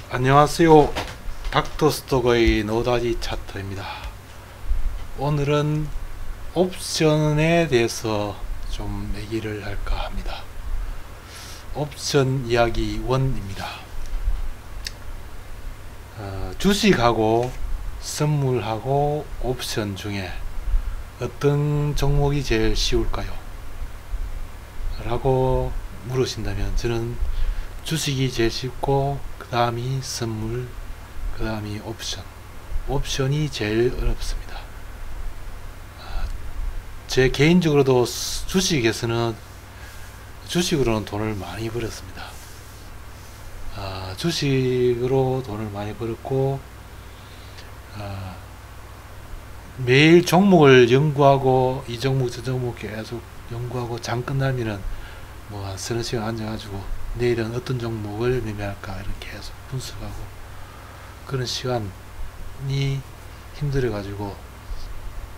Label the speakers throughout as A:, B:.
A: 안녕하세요. 닥터스톡의 노다지 차트입니다. 오늘은 옵션에 대해서 좀 얘기를 할까 합니다. 옵션 이야기 1입니다. 주식하고 선물하고 옵션 중에 어떤 종목이 제일 쉬울까요? 라고 물으신다면 저는 주식이 제일 쉽고 그 다음이 선물, 그 다음이 옵션이 제일 어렵습니다. 제 개인적으로도 주식으로는 돈을 많이 벌었습니다. 주식으로 돈을 많이 벌었고, 매일 종목을 연구하고 이 종목 저 종목 계속 연구하고 장 끝나면은 뭐 한 서너 시간 앉아가지고 내일은 어떤 종목을 매매할까 이렇게 계속 분석하고 그런 시간이 힘들어 가지고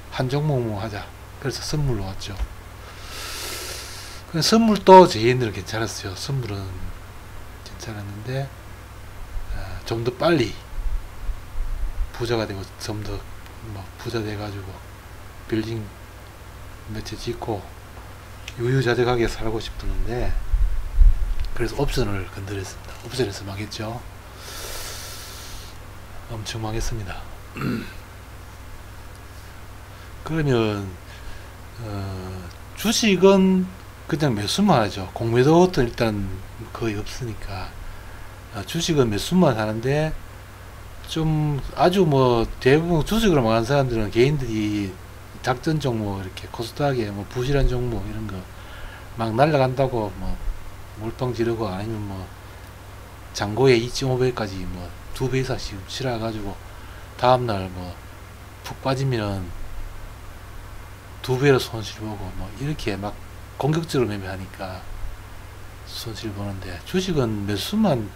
A: 한 종목만 하자 그래서 선물로 왔죠. 선물도 제 개인들은 괜찮았어요. 선물은 괜찮았는데 좀 더 빨리 부자가 되고 좀 더 부자 돼가지고 빌딩 몇 채 짓고 유유자적하게 살고 싶었는데 그래서 옵션을 건드렸습니다. 옵션에서 망했죠. 엄청 망했습니다. 그러면 주식은 그냥 매수만 하죠. 공매도는 일단 거의 없으니까 주식은 매수만 하는데 좀 아주 대부분 주식으로 망한 사람들은 개인들이 작전 종목 이렇게 코스닥에 부실한 종목 이런 거 막 날라간다고 몰빵 지르고 아니면 잔고에 2.5배까지 2배 이상씩 실어가지고 다음날 푹 빠지면 2배로 손실 보고 이렇게 막 공격적으로 매매하니까 손실 보는데 주식은 매수만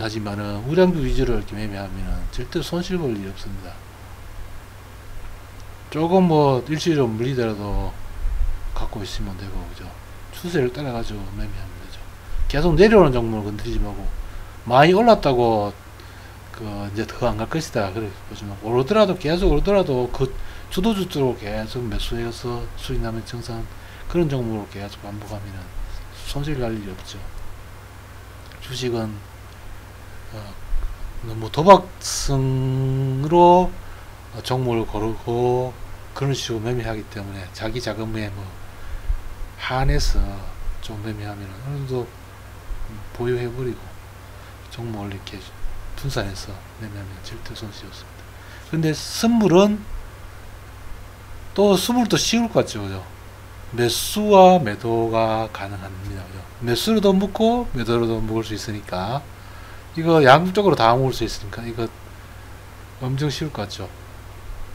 A: 하지만은 우량주 위주로 이렇게 매매하면 절대 손실 볼 일이 없습니다. 조금 일시적으로 물리더라도 갖고 있으면 되고, 그죠? 추세를 따라가지고 매매하면 되죠. 계속 내려오는 종목을 건드리지 말고, 많이 올랐다고, 이제 더 안 갈 것이다. 그래 보지만, 계속 오르더라도, 주도주 쪽으로 계속 매수해서 수익 나면 정상, 그런 종목으로 계속 반복하면 손실 날 일이 없죠. 주식은, 너무 도박성으로 종목을 고르고, 그런 식으로 매매하기 때문에 자기 자금에 한해서 좀 매매하면 어느 정도 보유해버리고 종목을 이렇게 분산해서 매매하면 절대 손실이 없습니다. 근데 선물도 쉬울 것 같죠, 그죠? 매수와 매도가 가능합니다, 그죠? 매수로도 묶고 매도로도 묶을 수 있으니까 이거 양쪽으로 다 묶을 수 있으니까 이거 엄청 쉬울 것 같죠?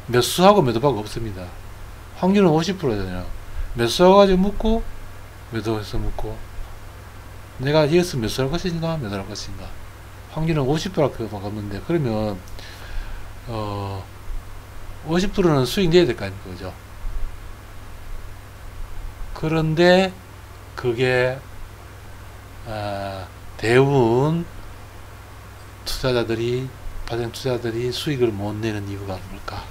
A: 매수하고 매도밖에 없습니다. 확률은 50%잖아요. 매수해가지고 묶고 매도해서 묶고 내가 이것을 매수할 것인가 매도할 것인가 확률은 50%밖에 없는데 그러면 50%는 수익 내야 될 거 아닙니까, 그죠? 그런데 그게 대부분 파생 투자자들이 수익을 못 내는 이유가 뭘까?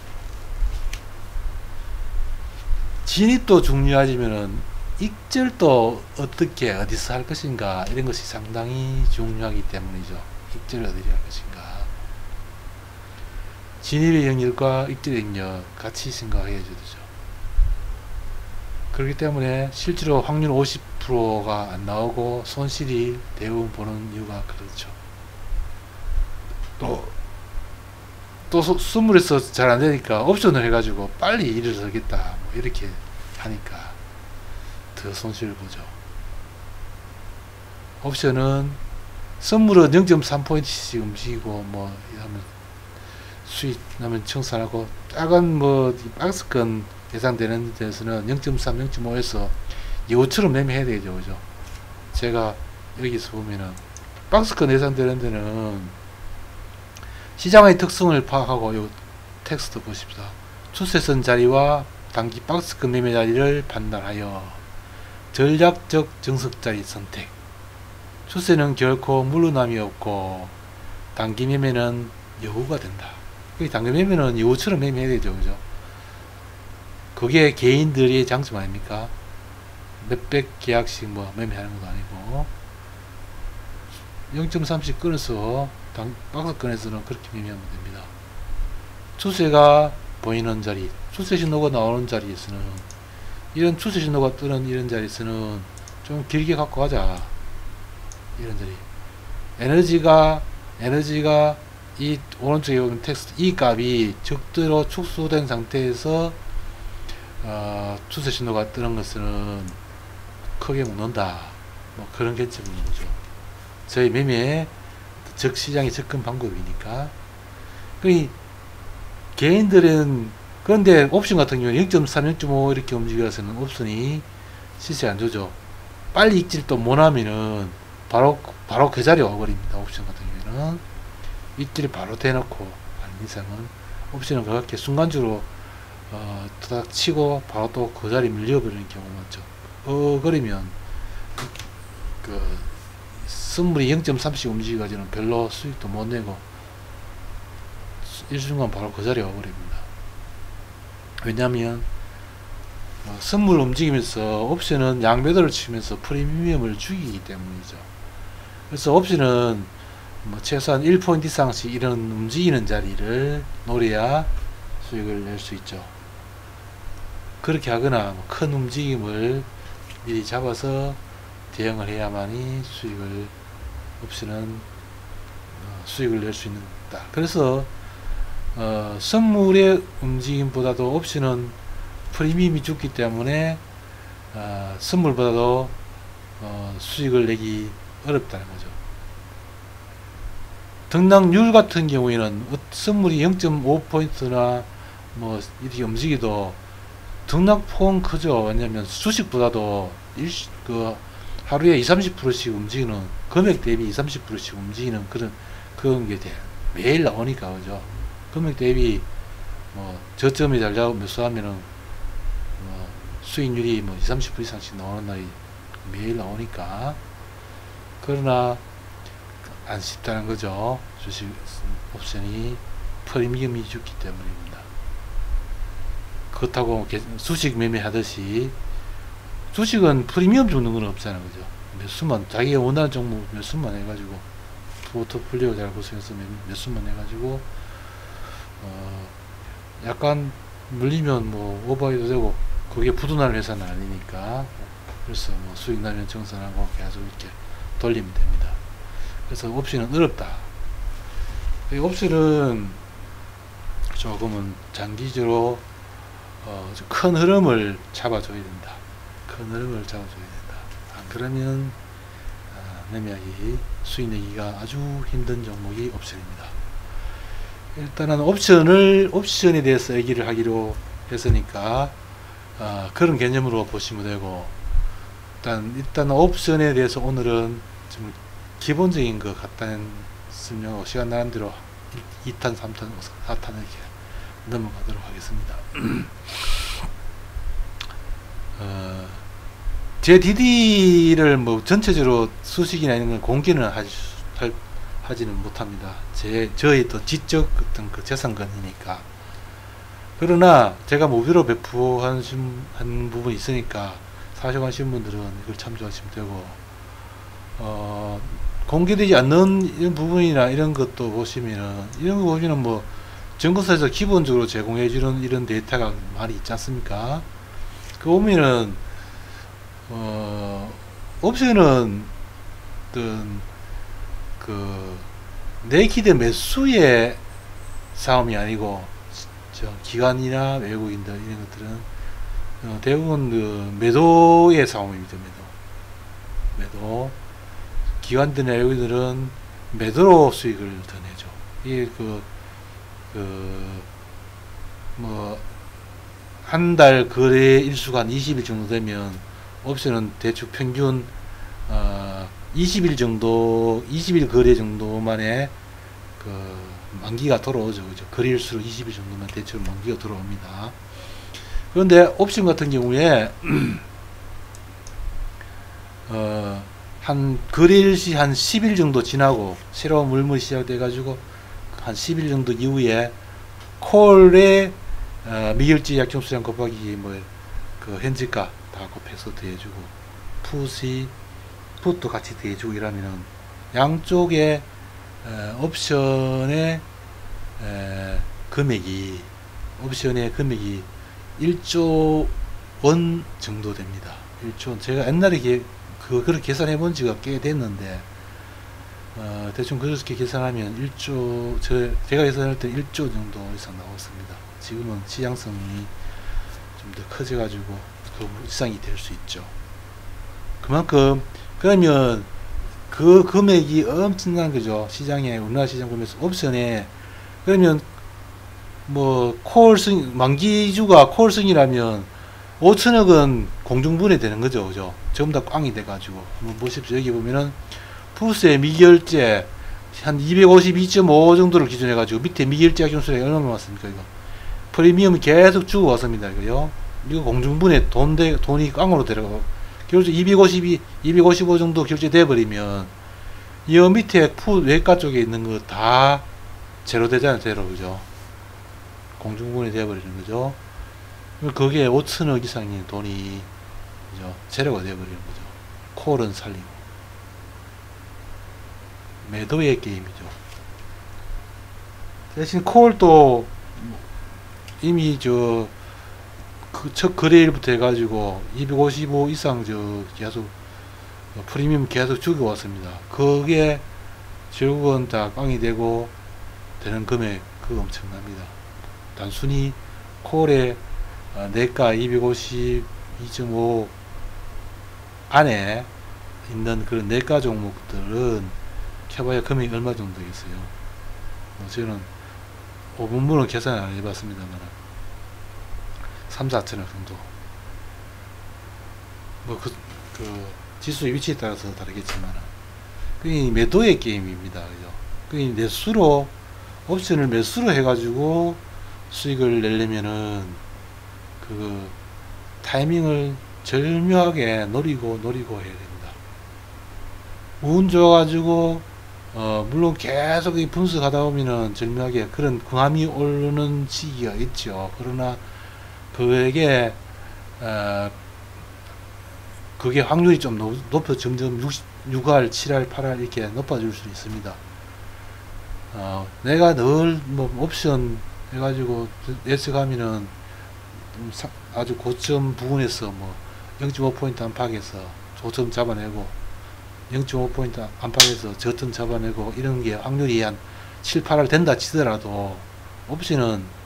A: 진입도 중요하지만은 익절도 어디서 할 것인가 이런 것이 상당히 중요하기 때문이죠. 익절을 어디서 할 것인가. 진입의 영역과 익절의 영역 같이 생각해야 되죠. 그렇기 때문에 실제로 확률 50%가 안 나오고 손실이 대부분 보는 이유가 그렇죠. 또 선물에서 잘 안 되니까 옵션을 해가지고 빨리 일어서겠다 이렇게 하니까 더 손실을 보죠. 옵션은 선물은 0.3포인트씩 움직이고 하면 수익 나면 청산하고 작은 박스권 예상되는 데서는 0.3, 0.5에서 이거처럼 매매해야 되죠, 그죠? 제가 여기서 보면은 박스권 예상되는 데는 시장의 특성을 파악하고 이 텍스트 보십시다. 추세선 자리와 단기 박스권 매매 자리를 판단하여 전략적 정석 자리 선택. 추세는 결코 물러남이 없고 단기 매매는 여우가 된다. 단기 매매는 여우처럼 매매해야 되죠. 그죠? 그게 개인들의 장점 아닙니까? 몇백 계약씩 뭐 매매하는 것도 아니고 0.3씩 끊어서 박스권에서는 그렇게 매매하면 됩니다. 추세가 보이는 자리, 추세 신호가 나오는 자리에서는, 이런 추세 신호가 뜨는 이런 자리에서는 좀 길게 갖고 가자. 이런 자리. 에너지가 이 오른쪽에 보면 텍스트 이 값이 적대로 축소된 상태에서 추세 신호가 뜨는 것은 크게 묶는다. 뭐 그런 개념인 거죠. 저희 매매 적시장의 접근 방법이니까. 개인들은, 그런데 옵션 같은 경우는 0.3, 0.5 이렇게 움직여서는 옵션이 시세 안 좋죠. 빨리 익질도 못하면은 바로 그 자리에 와버립니다. 옵션 같은 경우에는 익질이 바로 대놓고 아닌 이상은 옵션은 그렇게 순간적으로 투닥 치고 바로 또 그 자리에 밀려버리는 경우가 많죠. 그러면 선물이 0.3씩 움직여가지고는 별로 수익도 못 내고 일순간 바로 그 자리에 와버립니다. 왜냐하면 선물 움직이면서 옵션은 양매도를 치면서 프리미엄을 죽이기 때문이죠. 그래서 옵션은 최소한 1포인트 이상씩 이런 움직이는 자리를 노려야 수익을 낼 수 있죠. 그렇게 하거나 큰 움직임을 미리 잡아서 대응을 해야만이 옵션은 수익을 낼 수 있다. 그래서 선물의 움직임보다도 옵션은 프리미엄이 죽기 때문에 선물보다도 수익을 내기 어렵다는 거죠. 등락률 같은 경우에는 선물이 0.5포인트나 뭐 이렇게 움직이도 등락폭은 크죠. 왜냐면 주식보다도 하루에 20-30%씩 움직이는, 금액 대비 20-30%씩 움직이는 그런 게 매일 나오니까, 그죠. 금액 대비 저점이 잘 잡고 매수하면은 수익률이 20-30% 이상씩 나오는 날이 매일 나오니까. 그러나 안 쉽다는 거죠. 주식 옵션이 프리미엄이 죽기 때문입니다. 그렇다고 주식 매매하듯이 주식은 프리미엄 주는 건 없잖아요. 그죠. 매수만, 자기가 원하는 종목 매수만 해가지고 포트폴리오 잘 구성해서 매수만 해가지고 약간 물리면 오버해도 되고, 그게 부도날 회사는 아니니까. 그래서 수익 나면 정산하고 계속 이렇게 돌리면 됩니다. 그래서 옵션은 어렵다. 옵션은 조금은 장기적으로 큰 흐름을 잡아줘야 된다. 큰 흐름을 잡아줘야 된다. 안 그러면 매매하기, 수익 내기가 아주 힘든 종목이 옵션입니다. 일단은 옵션에 대해서 얘기를 하기로 했으니까 그런 개념으로 보시면 되고, 일단 옵션에 대해서 오늘은 좀 기본적인 것 같다는 설명하고 시간 나는 대로 2탄, 3탄, 4탄 이렇게 넘어가도록 하겠습니다. 제 DD를 전체적으로 수식이나 이런 걸 공개는 하지는 못합니다. 저의 또 지적 어떤 재산권이니까. 그러나 제가 무료로 배포한 부분이 있으니까 사셔가신 분들은 이걸 참조하시면 되고, 공개되지 않는 이런 부분이나 이런 것도 보시면은, 이런 거 보시면 증권사에서 기본적으로 제공해주는 이런 데이터가 많이 있지 않습니까? 그 보면은 옵션은 어떤 네이키드 매수의 싸움이 아니고, 기관이나 외국인들 이런 것들은 대부분 매도의 싸움입니다. 매도. 기관들이나 외국인들은 매도로 수익을 더 내죠. 이게 한 달 거래 일수가 한 20일 정도 되면 옵션은 대충 평균 20일 거래 정도만에 만기가 돌아오죠. 그죠? 거래일수로 20일 정도만 대충 만기가 돌아옵니다. 그런데 옵션 같은 경우에 한 거래일시 한 10일 정도 지나고 새로운 물물이 시작돼 가지고 한 10일 정도 이후에 콜에 미결제 약정수량 곱하기 뭐 그 현지가 다 곱해서 더해주고 풋도 같이 더해주고 이러면은 양쪽의 옵션의 금액이 1조 원 정도 됩니다. 1조 원. 제가 옛날에 그렇게 계산해 본 지가 꽤 됐는데 대충 그렇게 계산하면 1조 제가 계산할 때 1조 정도 이상 나왔습니다. 지금은 시장성이 좀 더 커져 가지고 그 이상이 될 수 있죠. 그만큼 그러면 그 금액이 엄청난 거죠. 시장에 우리나라 시장 보면서 옵션에 그러면 뭐 콜승 만기주가 콜승이라면 5천억은 공중분해 되는 거죠. 그죠? 전부 다 꽝이 돼 가지고 한번 보십시오. 여기 보면은 푸스의 미결제 한 252.5 정도를 기준해 가지고 밑에 미결제 약정수량이 얼마나 왔습니까? 이거 프리미엄이 계속 주고 왔습니다. 이거요. 이거 공중분해 돈이 꽝으로 들어가고 결제 255 정도 결제돼 버리면 이 밑에 외과 쪽에 있는 거 다 제로 되잖아요. 제로. 그죠? 공중분해 되어 버리는 거죠. 거기에 5천억 이상의 돈이 그죠? 제로가 되어 버리는 거죠. 콜은 살리고 매도의 게임이죠. 대신 콜도 이미 첫 거래일부터 해가지고 255 이상 계속 프리미엄 계속 죽여왔습니다. 그게 결국은 다 꽝이 되고 되는 금액 그거 엄청납니다. 단순히 콜의 내가 252.5 안에 있는 그런 내가 종목들은 켜봐야 금액이 얼마 정도 있어요. 저는 5분분은 계산 안 해봤습니다만 3, 4천억 정도. 그 지수의 위치에 따라서 다르겠지만, 그게 매도의 게임입니다. 그죠? 그게 매수로, 옵션을 매수로 해가지고 수익을 내려면은, 그 타이밍을 절묘하게 노리고 해야 됩니다. 운 좋아가지고, 물론 계속 이 분석하다 보면은 절묘하게 그런 궁합이 오르는 시기가 있죠. 그러나, 그게 확률이 좀 높여 점점 6할, 7할, 8할 이렇게 높아질 수 있습니다. 내가 늘 뭐 옵션 해가지고 예측하면은 아주 고점 부근에서 뭐 0.5포인트 안팎에서 고점 잡아내고 0.5포인트 안팎에서 저점 잡아내고 이런 게 확률이 한 7, 8할 된다 치더라도 옵션은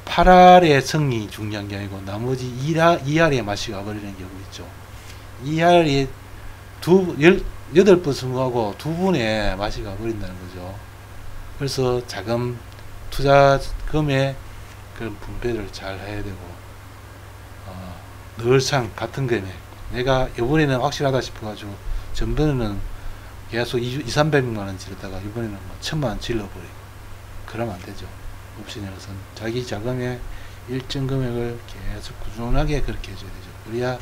A: 8할의 성이 중요한 게 아니고 나머지 2할의 맛이 가버리는 경우 있죠. 2할이 8번 승부하고 2분의 맛이 가버린다는 거죠. 그래서 자금 투자금의 그런 분배를 잘 해야 되고 늘상 같은 금액 내가 이번에는 확실하다 싶어가지고 전번에는 계속 200~300만원 지르다가 이번에는 뭐 1000만원 질러버리고 그러면 안 되죠. 옵션에서는 자기 자금의 일정 금액을 계속 꾸준하게 그렇게 해줘야 되죠. 그래야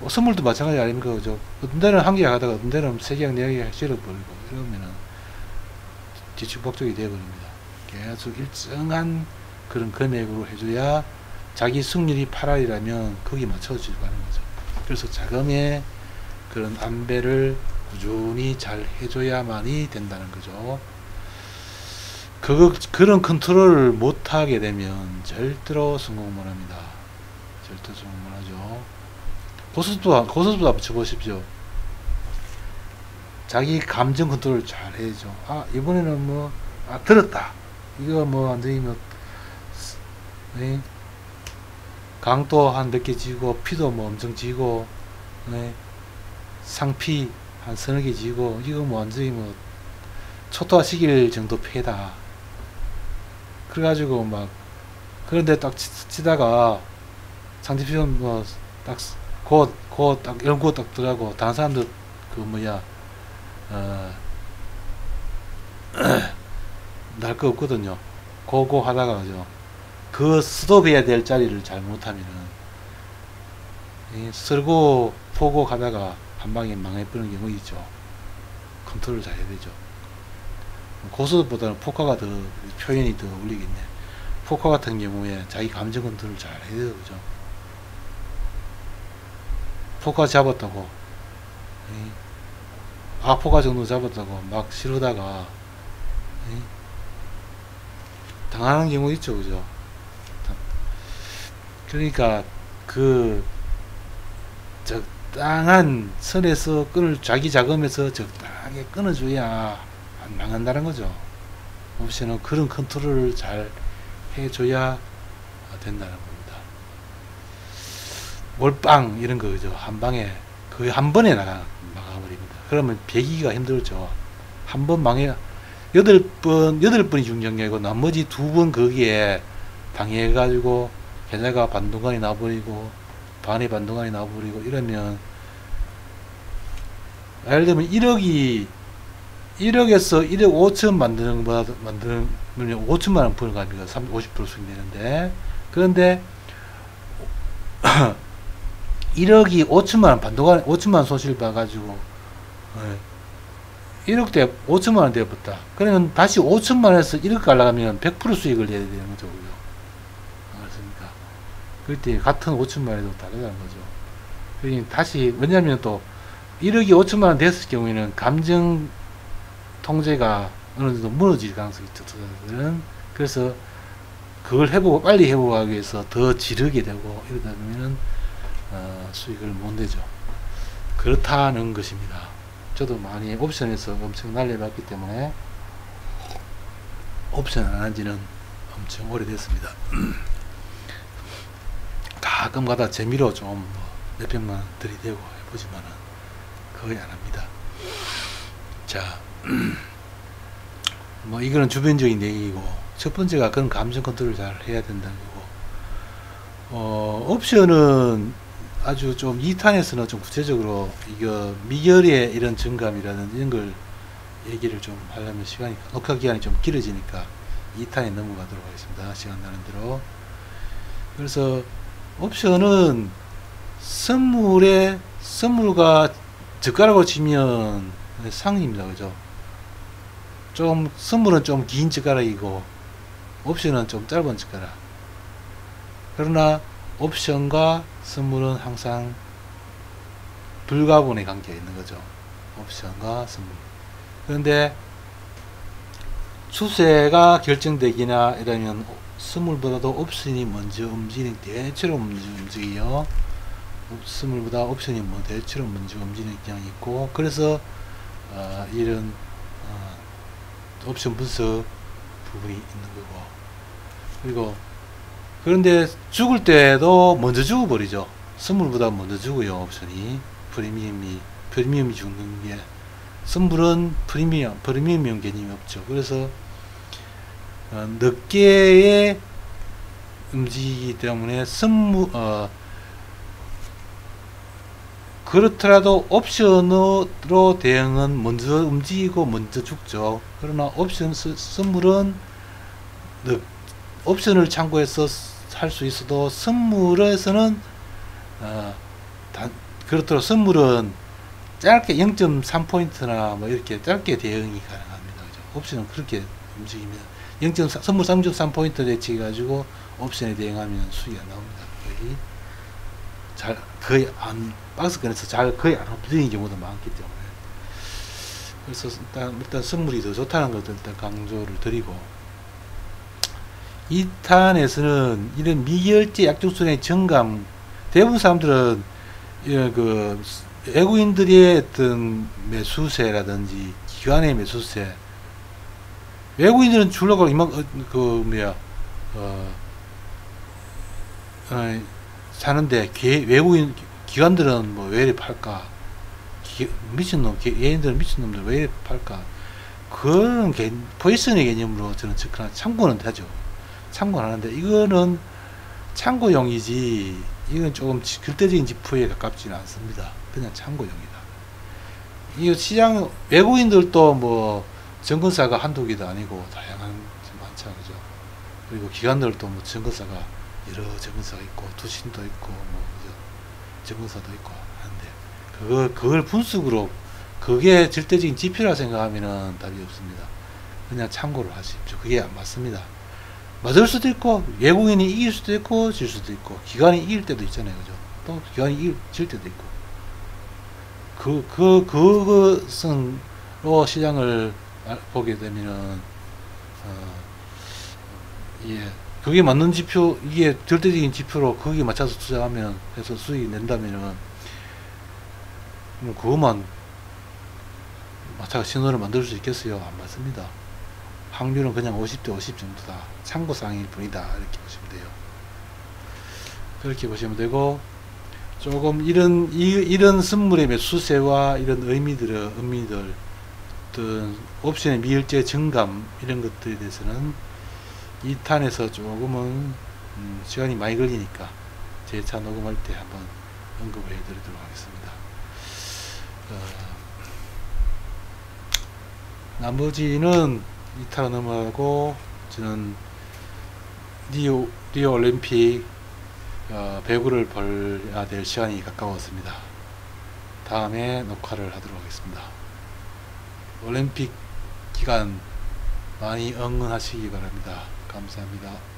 A: 선물도 마찬가지 아닙니까? 그죠? 어떤 데는 한 개 하다가 어떤 데는 3개랑 4개 실어버리고 이러면은 뒤죽박죽이 되어버립니다. 계속 일정한 그런 금액으로 해줘야 자기 승률이 8할이라면 거기 맞춰지고 하는 거죠. 그래서 자금의 그런 안배를 꾸준히 잘 해줘야만이 된다는 거죠. 그런 컨트롤을 못하게 되면 절대로 성공 못합니다. 절대 성공 못하죠. 고스톱도 붙여보십시오. 자기 감정 컨트롤을 잘 해야죠. 이번에는 들었다. 이거 완전히 강도 한 몇 개 지고, 피도 엄청 지고, 상피 한 서너 개 지고, 이거 완전히 초토화 시킬 정도 패다. 그래가지고 그런데 딱 치다가 상대편 딱 연구 딱 들어가고 다른 사람들 날 거 없거든요. 그거 하다가 그죠. 그 스톱해야 될 자리를 잘 못하면은 쓸고 포고 가다가 한 방에 망해버리는 경우 있죠. 컨트롤을 잘 해야 되죠. 고스보다는 포카가 더 표현이 더 울리겠네. 포카 같은 경우에 자기 감정 컨트롤을 잘 해야 돼요. 그죠? 포카 잡았다고, 포카 정도 잡았다고 막 시르다가 당하는 경우 있죠. 그죠? 그러니까 그 적당한 선에서 자기 자금에서 적당하게 끊어줘야 안 망한다는 거죠. 옵션은 그런 컨트롤을 잘 해줘야 된다는 겁니다. 몰빵 이런 거 그죠? 한 방에 거의 한 번에 막아버립니다. 그러면 배기가 힘들죠. 한 번 망해 8번이 중요하고 나머지 2번 거기에 당해가지고 계좌가 반동간이 나버리고 반의 반동간이 나버리고 이러면, 예를 들면 1억에서 1억 5천 만드는 5천만원 버는 거 아닙니까? 50% 수익 내는데. 그런데 1억이 5천만원 반동간 5천만원 손실 봐가지고 1억대 5천만원 되어버렸다. 그러면 다시 5천만원에서 1억 가려면 100% 수익을 내야 되는 거죠. 알았습니까? 그때 같은 5천만원에도 다르다는 거죠. 그러니까 다시, 왜냐면 또 1억이 5천만원 됐을 경우에는 감정 통제가 어느 정도 무너질 가능성이 있죠. 투자자들은. 그래서 그걸 빨리 회복하기 위해서 더 지르게 되고 이러다 보면은 수익을 못 내죠. 그렇다는 것입니다. 저도 많이 옵션에서 엄청 날려봤기 때문에 옵션 안 한지는 엄청 오래됐습니다. 가끔가다 재미로 좀 몇백만 들이대고 해보지만은 거의 안 합니다. 자, 뭐 이거는 주변적인 얘기고, 첫 번째가 그런 감정 컨트롤을 잘 해야 된다는 거고, 옵션은 아주 좀 2탄에서는 좀 구체적으로 이거 미결의 이런 증감이라는 이런 걸 얘기를 좀 하려면 녹화 기간이 좀 길어지니까 2탄에 넘어가도록 하겠습니다. 시간 나는 대로. 그래서 옵션은 선물과 젓가락으로 치면 상입니다. 그죠? 선물은 좀 긴 젓가락이고 옵션은 좀 짧은 젓가락. 그러나 옵션과 선물은 항상 불가분의 관계가 있는 거죠. 옵션과 선물. 그런데 추세가 결정되기나 이러면 선물보다도 옵션이 먼저 대체로 먼저 움직여요. 선물보다 옵션이 대체로 먼저 움직이는 경향이 있고, 그래서 이런 옵션 분석 부분이 있는 거고, 그리고 그런데 죽을 때도 먼저 죽어버리죠. 선물보다 먼저 죽어요. 옵션이 프리미엄이 죽는 게, 선물은 프리미엄 개념이 없죠. 그래서 늦게 움직이기 때문에 그렇더라도 옵션으로 대응은 먼저 움직이고 먼저 죽죠. 그러나 선물은 옵션을 참고해서 할 수 있어도 선물에서는 그렇더라도 선물은 짧게 0.3포인트나 뭐 이렇게 짧게 대응이 가능합니다. 그죠? 옵션은 그렇게 움직이면 선물 3.3포인트 대치 가지고 옵션에 대응하면 수익이 안 나옵니다. 거의 안, 박스권에서 거의 안 움직이는 경우도 많기 때문에. 그래서 일단 선물이 더 좋다는 것을 일단 강조를 드리고, 2탄에서는 이런 미결제 약정순의 정감, 대부분 사람들은 외국인들의 어떤 매수세라든지 기관의 매수세, 외국인들은 주려고 사는데 외국인 기관들은 뭐 왜 이렇게 팔까? 얘네들은 미친놈들 왜 이렇게 팔까? 그런 포지션의 개념으로 저는 참고는 하죠. 참고는 하는데 이거는 참고용이지, 이건 조금 절대적인 지표에 가깝지는 않습니다. 그냥 참고용이다. 이 시장 외국인들도 뭐 증권사가 한두 개도 아니고 다양한 많죠, 그죠? 그리고 기관들도 뭐 증권사가 여러 증권사가 있고 투신도 있고 뭐 그죠? 증권사도 있고 하는데 그걸 분수로 그게 절대적인 지표라 생각하면은 답이 없습니다. 그냥 참고를 하십시오. 그게 안 맞습니다. 맞을 수도 있고 외국인이 이길 수도 있고 질 수도 있고 기관이 이길 때도 있잖아요. 그죠? 또 기관이 질 때도 있고 그것은로 시장을 보게 되면은 예, 그게 맞는 지표, 이게 절대적인 지표로 거기에 맞춰서 투자하면 해서 수익 낸다면은 그것만 마찬가지 신호를 만들 수 있겠어요? 안 맞습니다. 확률은 그냥 50대 50 정도다. 참고사항일 뿐이다. 이렇게 보시면 돼요. 그렇게 보시면 되고, 조금 이런 선물의 매수세와 이런 의미들, 어떤 옵션의 미일제 증감, 이런 것들에 대해서는 2탄에서 조금은 시간이 많이 걸리니까 제 차 녹음할 때 한번 언급을 해드리도록 하겠습니다. 나머지는 2타로 넘어가고 저는 리오 올림픽 배구를 벌여야 될 시간이 가까웠습니다. 다음에 녹화를 하도록 하겠습니다. 올림픽 기간 많이 응원하시기 바랍니다. 감사합니다.